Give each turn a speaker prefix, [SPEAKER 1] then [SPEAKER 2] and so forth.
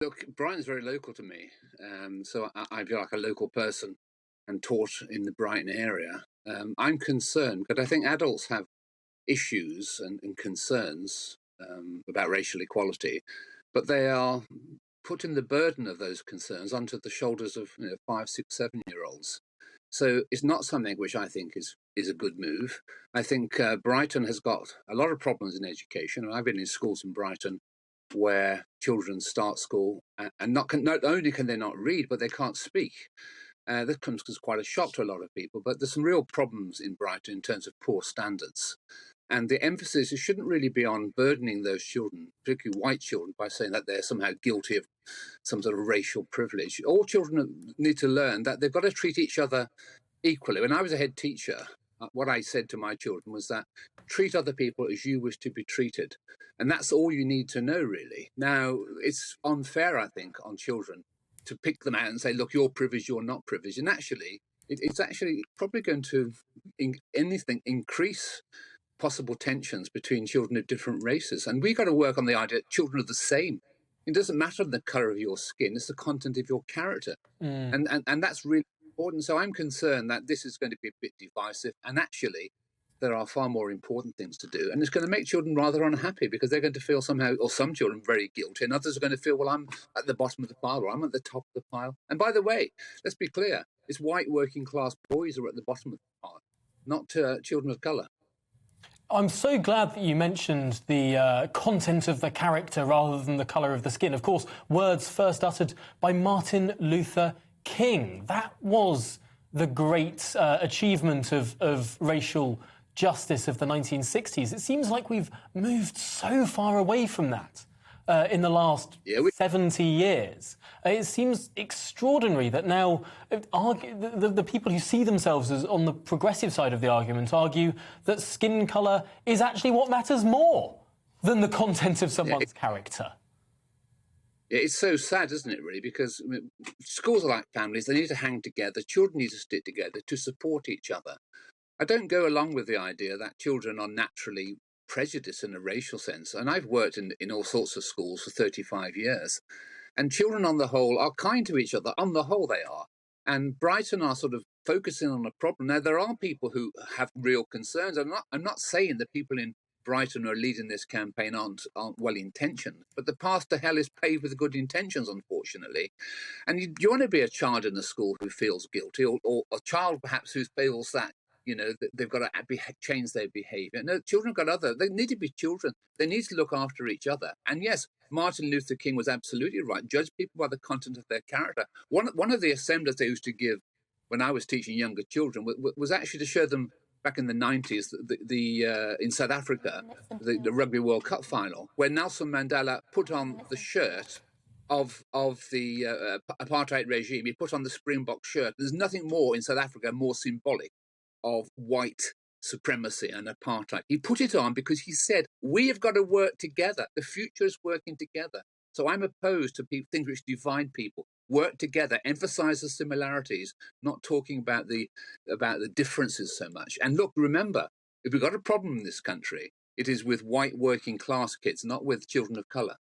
[SPEAKER 1] Look, Brighton's very local to me, so I feel like a local person and taught in the Brighton area. I'm concerned because I think adults have issues and concerns about racial equality, but they are putting the burden of those concerns onto the shoulders of 5, 6, 7-year-olds. So it's not something which I think is a good move. I think Brighton has got a lot of problems in education, and I've been in schools in Brighton where children start school and not only can they not read, but they can't speak. That comes as quite a shock to a lot of people, but there's some real problems in Brighton in terms of poor standards. And the emphasis shouldn't really be on burdening those children, particularly white children, by saying that they're somehow guilty of some sort of racial privilege. All children need to learn that they've got to treat each other equally. When I was a head teacher, what I said to my children was that treat other people as you wish to be treated. And that's all you need to know, really. Now, it's unfair, I think, on children to pick them out and say, look, you're privileged, you're not privileged. And actually, it's actually probably going to, increase possible tensions between children of different races. And we've got to work on the idea that children are the same. It doesn't matter the colour of your skin, it's the content of your character. And that's really important. So I'm concerned that this is going to be a bit divisive. And actually, there are far more important things to do. And it's going to make children rather unhappy because they're going to feel somehow, or some children very guilty, and others are going to feel, well, I'm at the bottom of the pile or I'm at the top of the pile. And by the way, let's be clear, it's white working class boys who are at the bottom of the pile, not children of colour.
[SPEAKER 2] I'm so glad that you mentioned the content of the character rather than the colour of the skin. Of course, words first uttered by Martin Luther King. That was the great achievement of racial justice of the 1960s. It seems like we've moved so far away from that in the last 70 years. It seems extraordinary that now the people who see themselves as on the progressive side of the argument argue that skin colour is actually what matters more than the content of someone's character.
[SPEAKER 1] It's so sad, isn't it, really? Because schools are like families. They need to hang together. Children need to stick together to support each other. I don't go along with the idea that children are naturally prejudiced in a racial sense. And I've worked in all sorts of schools for 35 years. And children on the whole are kind to each other. On the whole, they are. And Brighton are sort of focusing on a problem. Now, there are people who have real concerns. I'm not saying that people in Brighton who are leading this campaign aren't well-intentioned, but the path to hell is paved with good intentions, unfortunately. And you want to be a child in the school who feels guilty, or a child perhaps who feels that they've got to change their behaviour. No, children have got they need to be children. They need to look after each other. And yes, Martin Luther King was absolutely right. Judge people by the content of their character. One of the assemblies they used to give when I was teaching younger children was actually to show them back in the 90s, in South Africa, the Rugby World Cup final, where Nelson Mandela put on the shirt of the apartheid regime. He put on the Springbok shirt. There's nothing more in South Africa more symbolic of white supremacy and apartheid. He put it on because he said, we have got to work together. The future is working together. So I'm opposed to things which divide people. Work together, emphasize the similarities, not talking about the differences so much. And look, remember, if we've got a problem in this country, it is with white working class kids, not with children of colour.